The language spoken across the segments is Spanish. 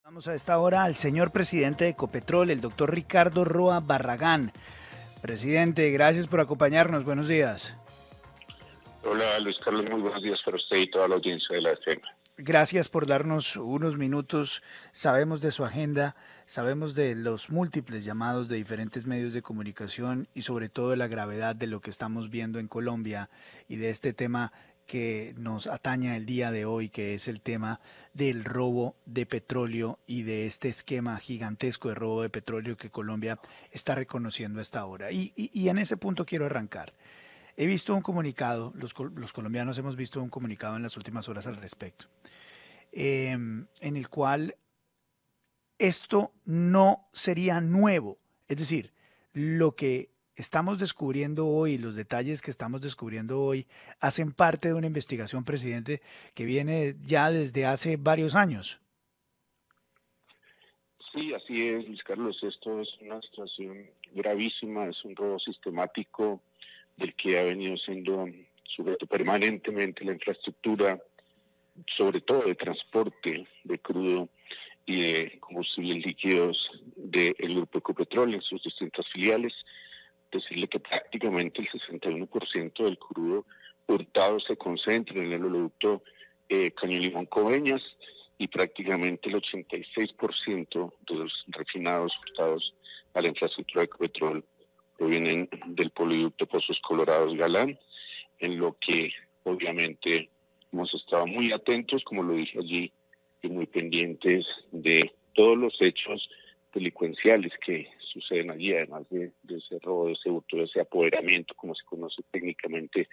Vamos a esta hora al señor presidente de Ecopetrol, el doctor Ricardo Roa Barragán. Presidente, gracias por acompañarnos. Buenos días. Hola Luis Carlos, muy buenos días para usted y toda la audiencia de la FM. Gracias por darnos unos minutos. Sabemos de su agenda, sabemos de los múltiples llamados de diferentes medios de comunicación y sobre todo de la gravedad de lo que estamos viendo en Colombia y de este tema que nos atañe el día de hoy, que es el tema del robo de petróleo y de este esquema gigantesco de robo de petróleo que Colombia está reconociendo hasta ahora. Y en ese punto quiero arrancar. He visto un comunicado, los colombianos hemos visto un comunicado en las últimas horas al respecto, en el cual esto no sería nuevo. Es decir, lo que estamos descubriendo hoy, los detalles que estamos descubriendo hoy, hacen parte de una investigación, presidente, que viene ya desde hace varios años. Sí, así es, Luis Carlos. Esto es una situación gravísima, es un robo sistemático del que ha venido siendo sujeto permanentemente la infraestructura, sobre todo de transporte de crudo y de combustibles líquidos del Grupo Ecopetrol en sus distintas filiales. Decirle que prácticamente el 61% del crudo hurtado se concentra en el oleoducto Caño Limón Coveñas y prácticamente el 86% de los refinados hurtados a la infraestructura de Ecopetrol provienen del poliducto Pozos Colorados Galán, en lo que obviamente hemos estado muy atentos, como lo dije allí, y muy pendientes de todos los hechos delincuenciales que suceden allí, además de ese robo, de ese hurto, de ese apoderamiento, como se conoce técnicamente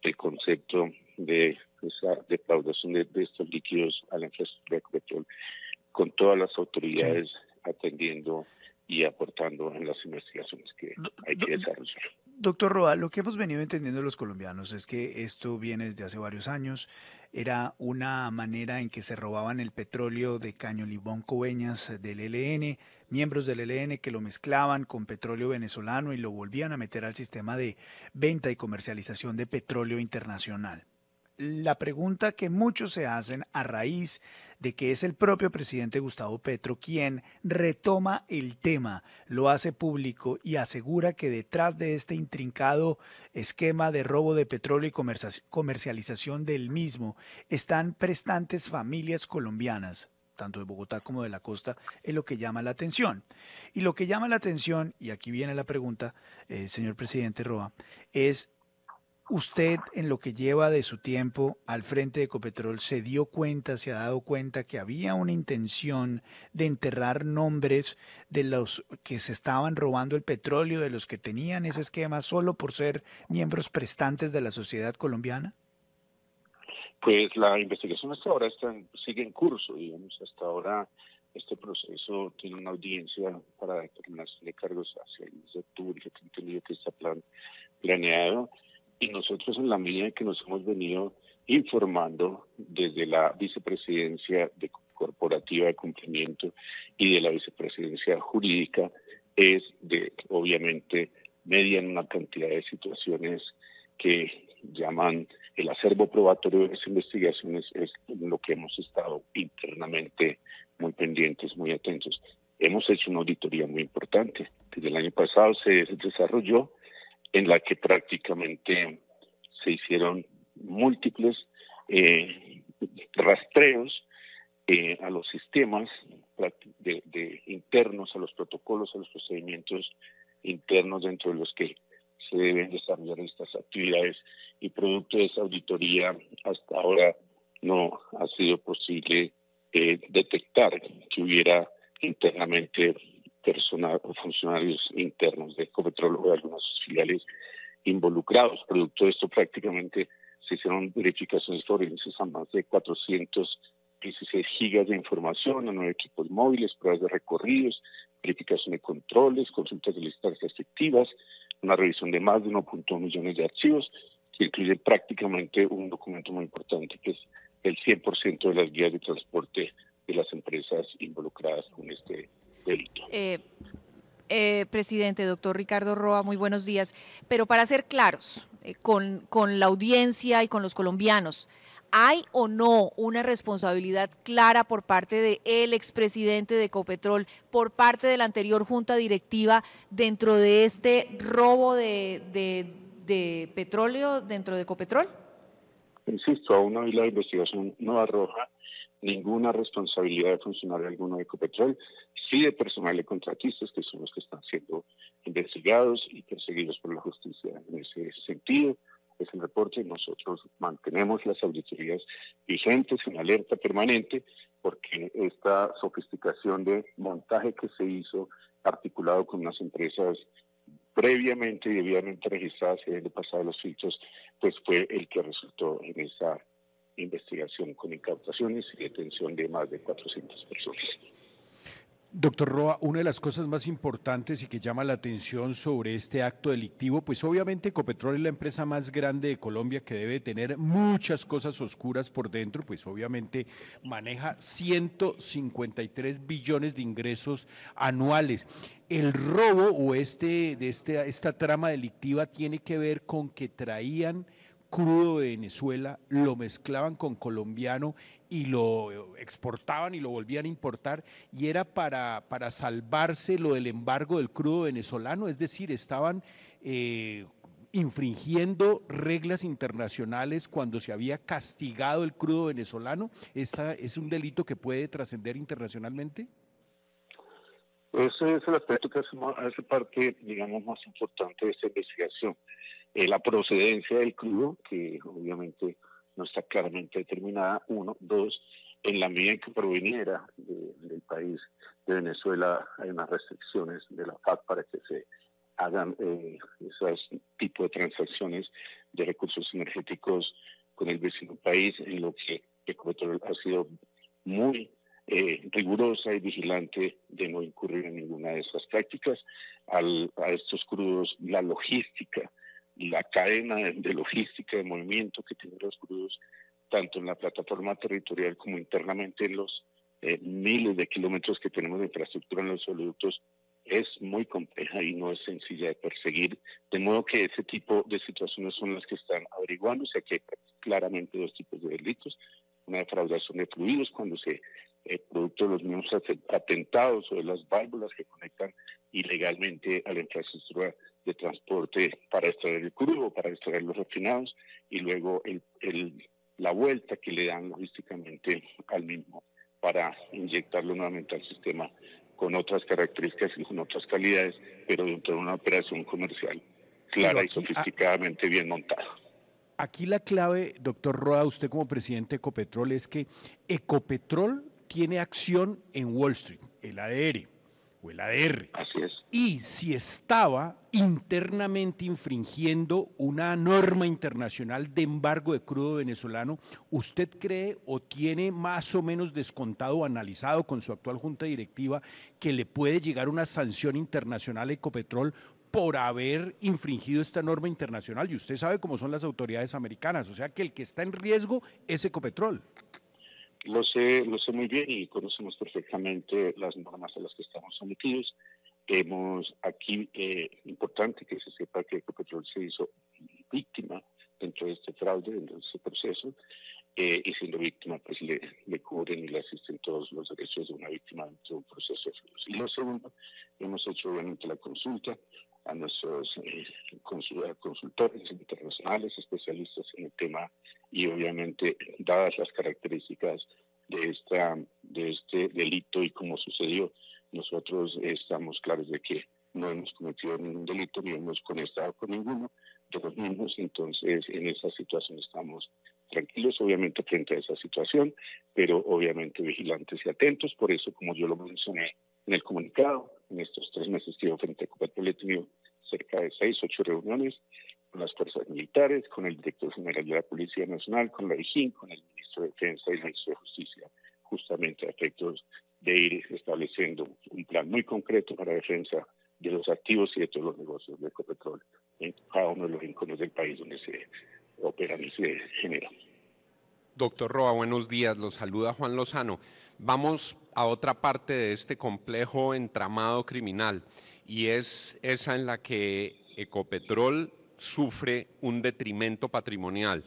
el concepto de esa defraudación de estos líquidos a la infraestructura de Ecopetrol, con todas las autoridades atendiendo y aportando en las investigaciones que hay que desarrollar. Doctor Roa, lo que hemos venido entendiendo los colombianos es que esto viene desde hace varios años. Era una manera en que se robaban el petróleo de Caño Limón Coveñas del ELN, miembros del ELN que lo mezclaban con petróleo venezolano y lo volvían a meter al sistema de venta y comercialización de petróleo internacional. La pregunta que muchos se hacen a raíz de que es el propio presidente Gustavo Petro quien retoma el tema, lo hace público y asegura que detrás de este intrincado esquema de robo de petróleo y comercialización del mismo están prestantes familias colombianas, tanto de Bogotá como de la costa, es lo que llama la atención. Y lo que llama la atención, y aquí viene la pregunta, señor presidente Roa, es: ¿usted, en lo que lleva de su tiempo al frente de Ecopetrol, se dio cuenta, se ha dado cuenta que había una intención de enterrar nombres de los que se estaban robando el petróleo, de los que tenían ese esquema solo por ser miembros prestantes de la sociedad colombiana? Pues la investigación hasta ahora sigue en curso, digamos. Hasta ahora este proceso tiene una audiencia para determinación de cargos hacia el mes de octubre, que he entendido que está planeado. Y nosotros, en la medida en que nos hemos venido informando desde la vicepresidencia corporativa de cumplimiento y de la vicepresidencia jurídica, es de, obviamente, median una cantidad de situaciones que llaman el acervo probatorio de las investigaciones, es lo que hemos estado internamente muy pendientes, muy atentos. Hemos hecho una auditoría muy importante. Desde el año pasado se desarrolló, en la que prácticamente se hicieron múltiples rastreos a los sistemas de internos, a los protocolos, a los procedimientos internos dentro de los que se deben desarrollar estas actividades, y producto de esa auditoría hasta ahora no ha sido posible detectar que hubiera internamente personal o funcionarios internos de Ecopetrol o de algunas filiales involucrados. Producto de esto, prácticamente se hicieron verificaciones forenses a más de 416 gigas de información, a 9 equipos móviles, pruebas de recorridos, verificación de controles, consultas de listas efectivas, una revisión de más de 1.1 millones de archivos, que incluye prácticamente un documento muy importante, que es el 100% de las guías de transporte de las empresas involucradas con este delito. Presidente, doctor Ricardo Roa, muy buenos días. Pero para ser claros, con la audiencia y con los colombianos, ¿Hay o no una responsabilidad clara por parte del expresidente de Ecopetrol, por parte de la anterior junta directiva dentro de este robo de petróleo dentro de Ecopetrol? Insisto, aún hoy la investigación no arroja ninguna responsabilidad de funcionario alguno de Ecopetrol, sí de personal de contratistas, que son los que están siendo investigados y perseguidos por la justicia. En ese sentido, es el reporte. Nosotros mantenemos las auditorías vigentes en alerta permanente, porque esta sofisticación de montaje que se hizo, articulado con unas empresas previamente y debidamente registradas y habiendo pasado los filtros, pues fue el que resultó en esa investigación con incautaciones y detención de más de 400 personas. Doctor Roa, una de las cosas más importantes y que llama la atención sobre este acto delictivo, pues obviamente Ecopetrol es la empresa más grande de Colombia, que debe tener muchas cosas oscuras por dentro, pues obviamente maneja 153 billones de ingresos anuales. El robo o esta trama delictiva tiene que ver con que traían crudo de Venezuela, lo mezclaban con colombiano y lo exportaban y lo volvían a importar, y era para salvarse lo del embargo del crudo venezolano, es decir, estaban infringiendo reglas internacionales cuando se había castigado el crudo venezolano. ¿Esta es un delito que puede trascender internacionalmente? Ese es el aspecto que hace parte, digamos, más importante de esta investigación. La procedencia del crudo, que obviamente no está claramente determinada, uno. Dos, en la medida en que proveniera del país de Venezuela, hay unas restricciones de la FAC para que se hagan esos tipos de transacciones de recursos energéticos con el vecino país, en lo que Ecopetrol ha sido muy rigurosa y vigilante de no incurrir en ninguna de esas prácticas. A estos crudos, la logística, la cadena de logística, de movimiento que tienen los crudos, tanto en la plataforma territorial como internamente en los miles de kilómetros que tenemos de infraestructura en los oleoductos, es muy compleja y no es sencilla de perseguir, de modo que ese tipo de situaciones son las que están averiguándose. Aquí hay claramente dos tipos de delitos: una defraudación de fluidos, cuando producto de los mismos atentados o de las válvulas que conectan ilegalmente a la infraestructura de transporte para extraer el crudo, para extraer los refinados, y luego la vuelta que le dan logísticamente al mismo para inyectarlo nuevamente al sistema con otras características y con otras calidades, pero dentro de una operación comercial clara y sofisticadamente bien montada. Aquí la clave, doctor Roa, usted como presidente de Ecopetrol, es que Ecopetrol tiene acción en Wall Street, el ADR o el ADR. Así es. Y si estaba internamente infringiendo una norma internacional de embargo de crudo venezolano, ¿usted cree o tiene más o menos descontado o analizado con su actual junta directiva que le puede llegar una sanción internacional a Ecopetrol por haber infringido esta norma internacional? Y usted sabe cómo son las autoridades americanas, o sea que el que está en riesgo es Ecopetrol. Lo sé muy bien y conocemos perfectamente las normas a las que estamos sometidos. Aquí, importante que se sepa que Ecopetrol se hizo víctima dentro de este fraude, dentro de este proceso, y siendo víctima, pues le cubren y le asisten todos los derechos de una víctima dentro de un proceso de fraude. Y lo segundo, hemos hecho obviamente la consulta a nuestros consultores internacionales, especialistas en el tema, y obviamente, dadas las características de este delito y cómo sucedió, nosotros estamos claros de que no hemos cometido ningún delito, ni hemos conectado con ninguno de los mismos. Entonces, en esa situación estamos tranquilos, obviamente, frente a esa situación, pero obviamente vigilantes y atentos. Por eso, como yo lo mencioné en el comunicado, en estos 3 meses que llevo frente a Ecopetrol he tenido cerca de 6, 8 reuniones con las fuerzas militares, con el director general de la Policía Nacional, con la DIJÍN, con el ministro de Defensa y el ministro de Justicia, justamente a efectos de ir estableciendo un plan muy concreto para defensa de los activos y de todos los negocios de Ecopetrol en cada uno de los rincones del país donde se operan y se generan. Doctor Roa, buenos días, los saluda Juan Lozano. Vamos a otra parte de este complejo entramado criminal, y es esa en la que Ecopetrol sufre un detrimento patrimonial.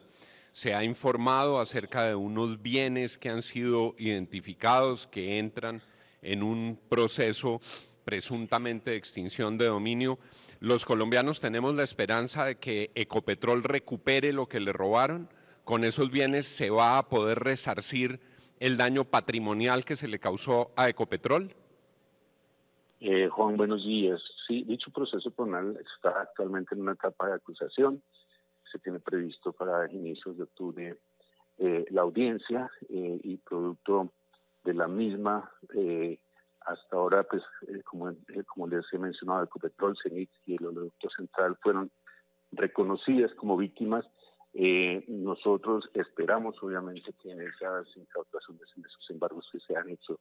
se ha informado acerca de unos bienes que han sido identificados que entran en un proceso presuntamente de extinción de dominio. Los colombianos tenemos la esperanza de que Ecopetrol recupere lo que le robaron. Con esos bienes se va a poder resarcir el daño patrimonial que se le causó a Ecopetrol. Juan, buenos días. Sí, dicho proceso penal está actualmente en una etapa de acusación. Se tiene previsto para inicios de octubre la audiencia y producto de la misma, hasta ahora, pues, como les he mencionado, Ecopetrol, CENIC y el Oleoducto Central fueron reconocidas como víctimas. Nosotros esperamos, obviamente, que en esas incautaciones, en esos embargos que se han hecho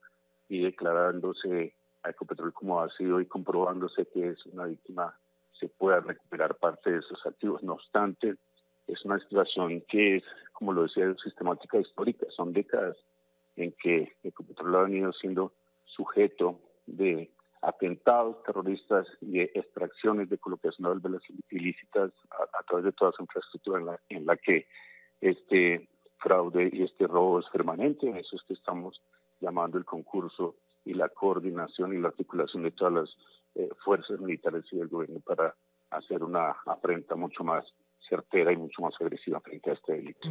y declarándose a Ecopetrol como ha sido y comprobándose que es una víctima, se pueda recuperar parte de esos activos. No obstante, es una situación que es, como lo decía, sistemática histórica. Son décadas en que Ecopetrol ha venido siendo sujeto de atentados terroristas y de extracciones de colocación de válvulas ilícitas a través de toda su infraestructura en la que este fraude y este robo es permanente. Eso es que estamos llamando el concurso y la coordinación y la articulación de todas las fuerzas militares y del gobierno para hacer una afrenta mucho más certera y mucho más agresiva frente a este delito.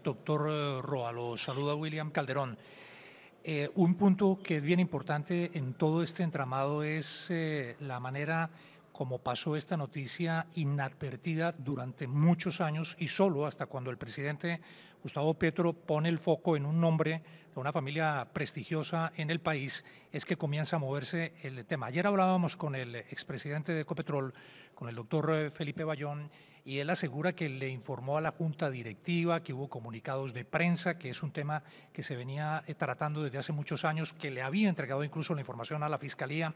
Doctor Roa, lo saluda William Calderón. Un punto que es bien importante en todo este entramado es la manera como pasó esta noticia inadvertida durante muchos años y solo hasta cuando el presidente Gustavo Petro pone el foco en un nombre de una familia prestigiosa en el país, es que comienza a moverse el tema. Ayer hablábamos con el expresidente de Ecopetrol, con el doctor Felipe Bayón, y él asegura que le informó a la junta directiva, que hubo comunicados de prensa, que es un tema que se venía tratando desde hace muchos años, que le había entregado incluso la información a la Fiscalía,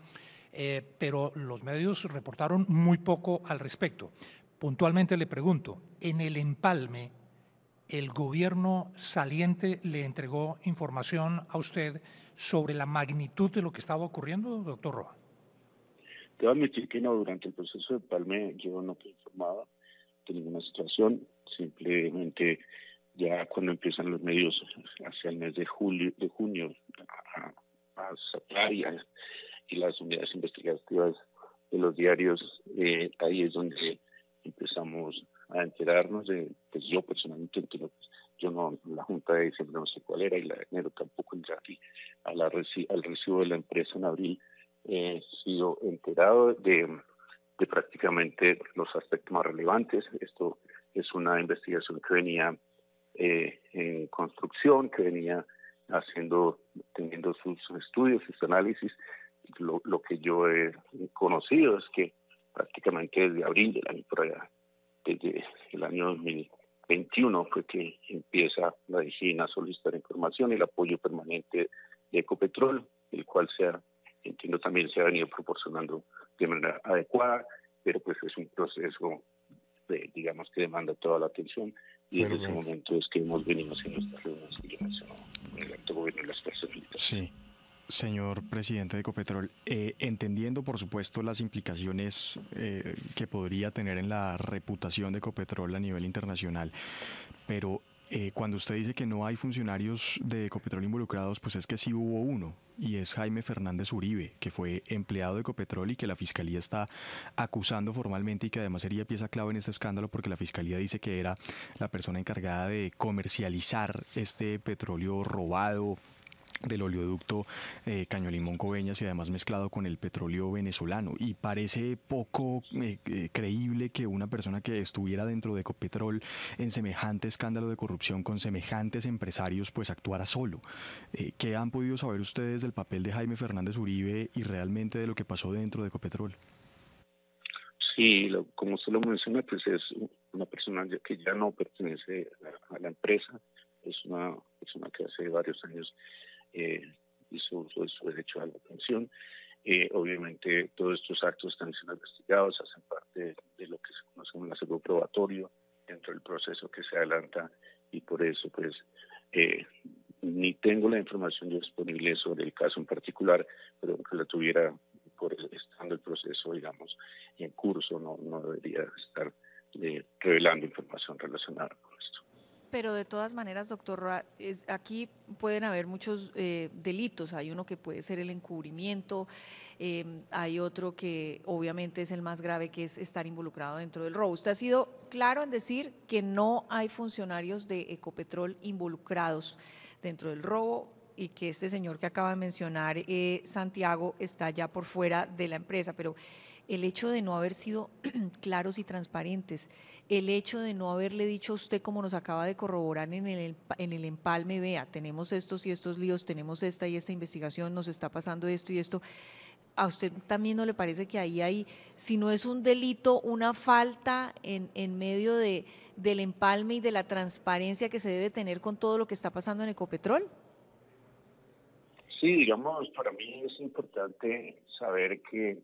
pero los medios reportaron muy poco al respecto. Puntualmente le pregunto, en el empalme, ¿el gobierno saliente le entregó información a usted sobre la magnitud de lo que estaba ocurriendo, doctor Roa? Te voy a admitir que no, durante el proceso de empalme yo no fui informado de ninguna situación, simplemente ya cuando empiezan los medios hacia el mes de junio a sacar y las unidades investigativas de los diarios, ahí es donde empezamos a enterarnos de, pues yo personalmente, yo no, la junta de diciembre no sé cuál era y la de enero tampoco entré aquí al recibo de la empresa en abril. He sido enterado de prácticamente los aspectos más relevantes. Esto es una investigación que venía en construcción, que venía teniendo sus estudios, sus análisis. Lo que yo he conocido es que prácticamente desde abril del año por allá, desde el año 2021 fue que empieza la DGIN a solicitar información y el apoyo permanente de Ecopetrol, el cual entiendo también se ha venido proporcionando de manera adecuada, pero pues es un proceso digamos que demanda toda la atención y desde ese momento es que hemos venido haciendo estas reuniones que yo mencionaba con el alto gobierno y las fuerzas militares. Sí. Señor presidente de Ecopetrol, entendiendo por supuesto las implicaciones que podría tener en la reputación de Ecopetrol a nivel internacional, pero cuando usted dice que no hay funcionarios de Ecopetrol involucrados, pues es que sí hubo uno, y es Jaime Fernández Uribe, que fue empleado de Ecopetrol y que la Fiscalía está acusando formalmente y que además sería pieza clave en este escándalo porque la Fiscalía dice que era la persona encargada de comercializar este petróleo robado del oleoducto Caño-Limón-Coveñas y además mezclado con el petróleo venezolano, y parece poco creíble que una persona que estuviera dentro de Ecopetrol en semejante escándalo de corrupción con semejantes empresarios pues actuara solo. ¿Qué han podido saber ustedes del papel de Jaime Fernández Uribe y realmente de lo que pasó dentro de Ecopetrol? Sí, como usted lo menciona, pues es una persona que ya no pertenece a la empresa, es una persona que hace varios años hizo uso de su derecho a la pensión. Obviamente todos estos actos están siendo investigados, hacen parte de lo que se conoce como el acervo probatorio dentro del proceso que se adelanta, y por eso pues ni tengo la información yo disponible sobre el caso en particular, pero aunque la tuviera estando el proceso, digamos, en curso, no debería estar revelando información relacionada con esto. Pero de todas maneras, doctor Roa, aquí pueden haber muchos delitos. Hay uno que puede ser el encubrimiento, hay otro que obviamente es el más grave, que es estar involucrado dentro del robo. Usted ha sido claro en decir que no hay funcionarios de Ecopetrol involucrados dentro del robo y que este señor que acaba de mencionar, Santiago, está ya por fuera de la empresa, pero el hecho de no haber sido claros y transparentes, el hecho de no haberle dicho a usted, como nos acaba de corroborar en el empalme, vea, tenemos estos y estos líos, tenemos esta y esta investigación, nos está pasando esto y esto, ¿a usted también no le parece que ahí hay, si no es un delito, una falta en medio del empalme y de la transparencia que se debe tener con todo lo que está pasando en Ecopetrol? Sí, digamos, para mí es importante saber que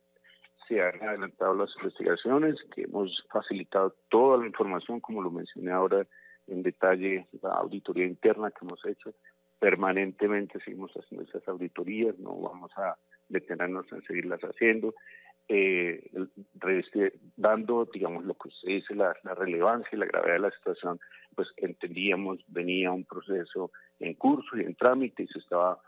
se han adelantado las investigaciones, que hemos facilitado toda la información, como lo mencioné ahora en detalle, la auditoría interna que hemos hecho. Permanentemente seguimos haciendo esas auditorías, no vamos a detenernos en seguirlas haciendo, dando, digamos, lo que usted dice, la relevancia y la gravedad de la situación, pues entendíamos, venía un proceso en curso y en trámite y se estaba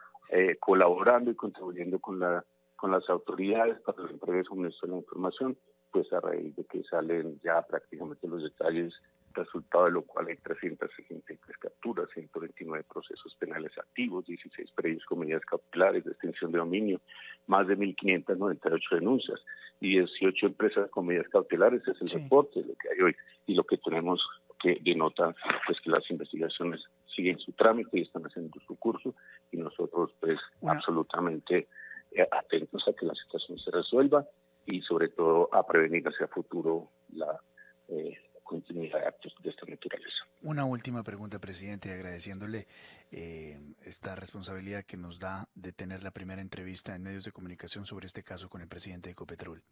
colaborando y contribuyendo con las autoridades para la entrega y suministro de la información, pues a raíz de que salen ya prácticamente los detalles, resultado de lo cual hay 363 capturas, 129 procesos penales activos, 16 previos con medidas cautelares de extinción de dominio, más de 1.598 denuncias y 18 empresas con medidas cautelares. Es el reporte de lo que hay hoy y lo que tenemos que denota pues que las investigaciones siguen su trámite y están haciendo su curso y nosotros pues absolutamente atentos a que la situación se resuelva y sobre todo a prevenir hacia futuro la continuidad de actos de esta naturaleza. Una última pregunta, presidente, agradeciéndole esta responsabilidad que nos da de tener la primera entrevista en medios de comunicación sobre este caso con el presidente de Ecopetrol.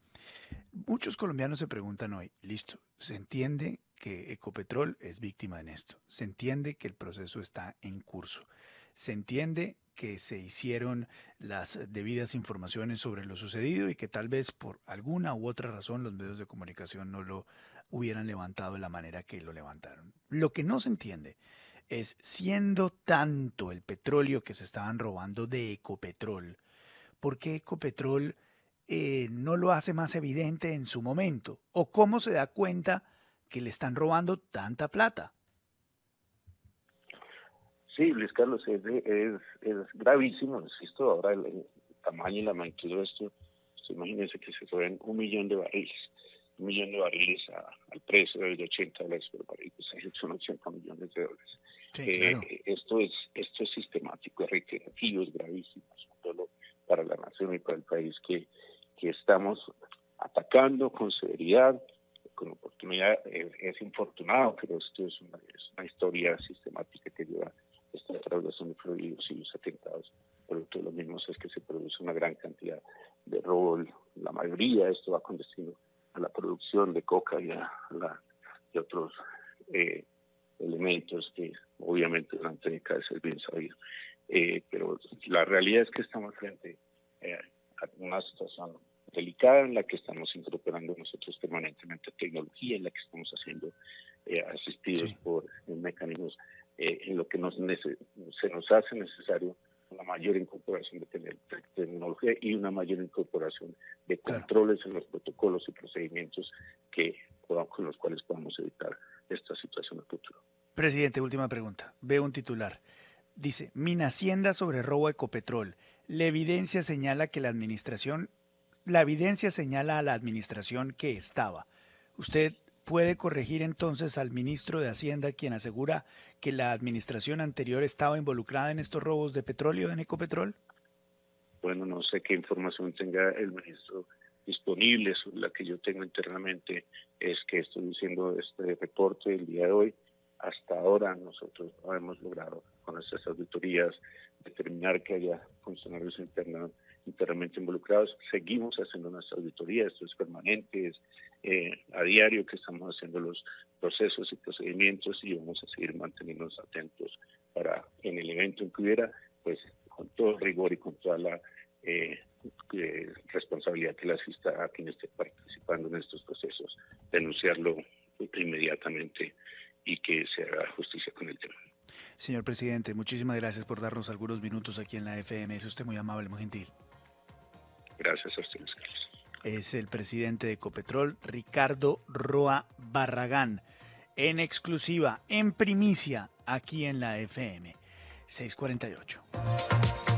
Muchos colombianos se preguntan hoy, listo, se entiende que Ecopetrol es víctima en esto, se entiende que el proceso está en curso, se entiende que se hicieron las debidas informaciones sobre lo sucedido y que tal vez por alguna u otra razón los medios de comunicación no lo hubieran levantado de la manera que lo levantaron. Lo que no se entiende es, siendo tanto el petróleo que se estaban robando de Ecopetrol, ¿por qué Ecopetrol no lo hace más evidente en su momento? ¿O cómo se da cuenta que le están robando tanta plata? Sí, Luis Carlos, es gravísimo, insisto, ahora el tamaño y la magnitud de esto, imagínense que se roben 1 millón de barriles, 1 millón de barriles al precio de $80 por barril, pues son 80 millones de dólares. Sí, claro. Esto es sistemático, es reiterativo, es gravísimo, solo para la nación y para el país que estamos atacando con severidad, con oportunidad. Es infortunado, pero esto es una historia sistemática que lleva esta defraudación de fluidos y los atentados. Producto de los mismos es que se produce una gran cantidad de robo. La mayoría de esto va con destino a la producción de coca y otros elementos que obviamente durante décadas es bien sabido. Pero la realidad es que estamos frente a una situación delicada en la que estamos incorporando nosotros permanentemente tecnología, en la que estamos haciendo asistidos por mecanismos en lo que se nos hace necesario una mayor incorporación de tecnología y una mayor incorporación de controles en los protocolos y procedimientos con los cuales podamos evitar esta situación a futuro. Presidente, última pregunta. Veo un titular. Dice, Minhacienda sobre robo a Ecopetrol. La evidencia señala a la administración que estaba. ¿Usted puede corregir entonces al ministro de Hacienda, quien asegura que la administración anterior estaba involucrada en estos robos de petróleo en Ecopetrol? Bueno, no sé qué información tenga el ministro disponible. Sobre la que yo tengo internamente es que estoy diciendo este reporte el día de hoy. Hasta ahora nosotros no hemos logrado con estas auditorías determinar que haya funcionarios internamente involucrados. Seguimos haciendo nuestra auditoría, esto es permanente, es a diario que estamos haciendo los procesos y procedimientos y vamos a seguir manteniéndonos atentos para en el evento en que hubiera, pues con todo rigor y con toda la responsabilidad que le asista a quien esté participando en estos procesos, denunciarlo inmediatamente y que se haga justicia con el tema. Señor presidente, muchísimas gracias por darnos algunos minutos aquí en la FM. Es usted muy amable, muy gentil. Gracias a ustedes, Carlos. Es el presidente de Ecopetrol, Ricardo Roa Barragán, en exclusiva, en primicia, aquí en la FM 648.